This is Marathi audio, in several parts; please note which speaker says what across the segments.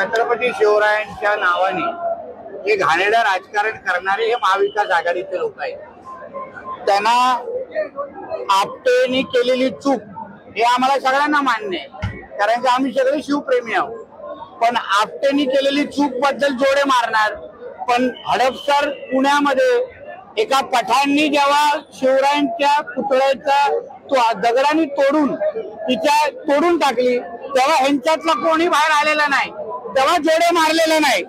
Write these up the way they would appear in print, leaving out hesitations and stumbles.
Speaker 1: छत्रपती शिवरायांच्या नावाने हे घाणेरडं राजकारण करणारे हे महाविकास आघाडीचे लोक आहेत। त्यांना आपटेने केलेली चूक हे आम्हाला सगळ्यांना मान्य आहे, कारण की आम्ही सगळे शिवप्रेमी आहोत। पण आपटेने केलेली चूक बद्दल जोडे मारणार, पण हडपसर पुण्यामध्ये एका पठाणनी जेव्हा शिवरायांच्या पुतळ्याचा दगडाने तोडून टाकली, तेव्हा ह्यांच्यातला कोणी बाहेर आलेला नाही, तेव्हा जोडे मारलेले नाही।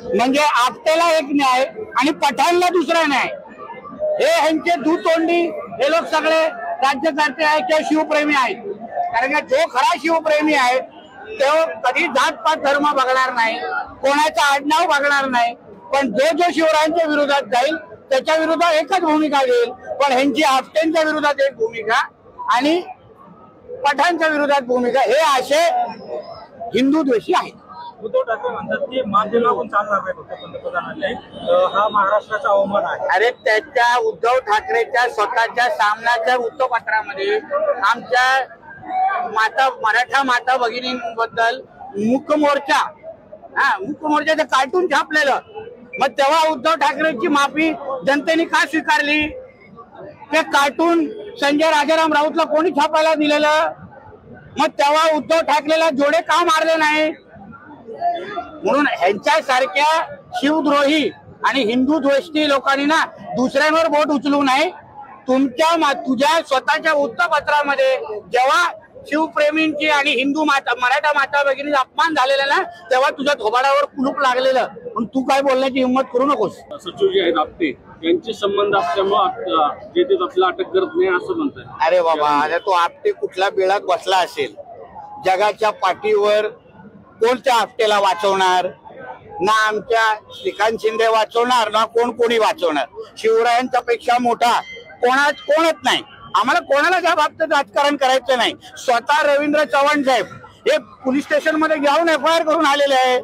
Speaker 1: म्हणजे आपटेला एक न्याय आणि पठाणला दुसरा न्याय, हे ह्यांचे दुतोंडी हे लोक सगळे राज्यकर्ते आहेत किंवा शिवप्रेमी आहेत। कारण की जो खरा शिवप्रेमी आहे तो कधी जातपात धर्म बघणार नाही, कोणाचा आडनाव बघणार नाही, पण जो शिवरायांच्या विरोधात जाईल त्याच्या विरोधात एकच भूमिका घेईल। पण ह्यांची आपटेंच्या विरोधात एक भूमिका आणि पठाणच्या विरोधात भूमिका, हे असे हिंदू द्वेषी आहेत।
Speaker 2: उद्धव ठाकरे म्हणतात की माध्यमातून चालणार नाही फक्त पंतप्रधानांनी, हा महाराष्ट्राचा अवमान आहे।
Speaker 1: अरे त्याच्या उद्धव ठाकरेच्या स्वतःच्या सामनाच्या वृत्तपत्रामध्ये आमच्या मराठा माता भगिनींबद्दल मुक मोर्चाचं कार्टून छापलेलं, मग तेव्हा उद्धव ठाकरेंची माफी जनतेने का स्वीकारली? ते कार्टून संजय राजाराम राऊतला कोणी छापायला दिलेलं? मग तेव्हा उद्धव ठाकरेला जोडे का मारले नाही? म्हणून ह्यांच्यासारख्या शिवद्रोही आणि हिंदू द्वेषी लोकांनी ना दुसऱ्यांवर बोट उचलू नये। तुझ्या स्वतःच्या वृत्तपत्रामध्ये जेव्हा शिवप्रेमींची आणि हिंदू मराठा माता भगिनीचा अपमान झालेला ना, तेव्हा तुझ्या थोबाडावर कुलूप लागलेलं, पण तू काय बोलण्याची हिंमत करू नकोस।
Speaker 3: सचिव जे आहेत आपटे यांचे संबंध असल्यामुळे जे ते आपल्याला अटक करत नाही असं म्हणतात।
Speaker 1: अरे बाबा, अरे तो आपटे कुठल्या बिळात बसला असेल? जगाच्या पाठीवर कोणत्या आपटेला वाचवणार? ना आमच्या श्रीकांत शिंदे वाचवणार, ना कोणी वाचवणार। शिवरायांच्या पेक्षा मोठा कोणच नाही। आम्हाला कोणाला त्या बाबतीत राजकारण करायचं नाही। स्वतः रवींद्र चव्हाण साहेब हे पोलीस स्टेशन मध्ये जाऊन FIR करून आलेले आहे।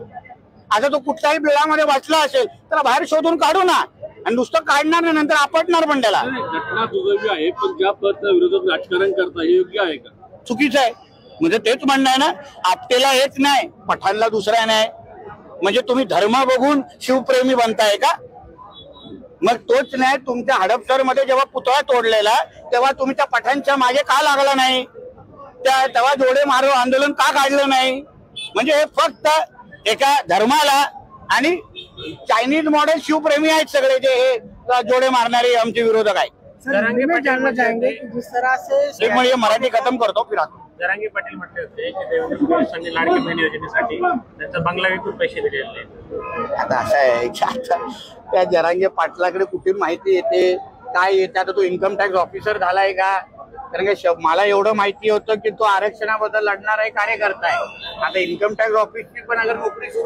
Speaker 1: आता तो कुठल्याही बिळामध्ये बसला असेल तर बाहेर शोधून काढू ना, आणि नुसतं काढणार नाही नंतर आपटणार पण त्याला।
Speaker 3: घटना दुर्दैवी आहे, पण ज्या पद्धतीने विरोधात राजकारण करता हे योग्य आहे का?
Speaker 1: चुकीचं आहे। म्हणजे तेच म्हणणं आहे ना, आपटेला हेच नाही, पठाणला दुसरा नाही। म्हणजे तुम्ही धर्म बघून शिवप्रेमी बनताय का? मग तोच नाही, तुमच्या हडपसर मध्ये जेव्हा पुतळा तोडलेला तेव्हा तुम्ही त्या पठाणच्या मागे का लागला नाही? तेव्हा जोडे मारो आंदोलन का काढलं नाही? म्हणजे हे फक्त एका धर्माला आणि चायनीज मॉडेल शिवप्रेमी आहेत सगळे, जे हे जोडे मारणारे आमचे विरोधक आहेत। एक म्हणजे मराठी खतम करतो फिर
Speaker 2: जरांगे पाटील म्हटले होते की देवेंद्र फडणवीसांनी लाडकी बहीण योजनेसाठी त्यांचा बंगला विकून पैसे दिलेले।
Speaker 1: आता असं आहे की आता त्या जरांगे पाटलाकडे कुठून माहिती येते, काय येते? आता तो इन्कम टॅक्स ऑफिसर झालाय का? कारण की मला एवढं माहिती होतं की तो आरक्षणाबद्दल लढणारा एक कार्यकर्ता आहे। आता इन्कम टॅक्स ऑफिसची पण अगर नोकरी सुरू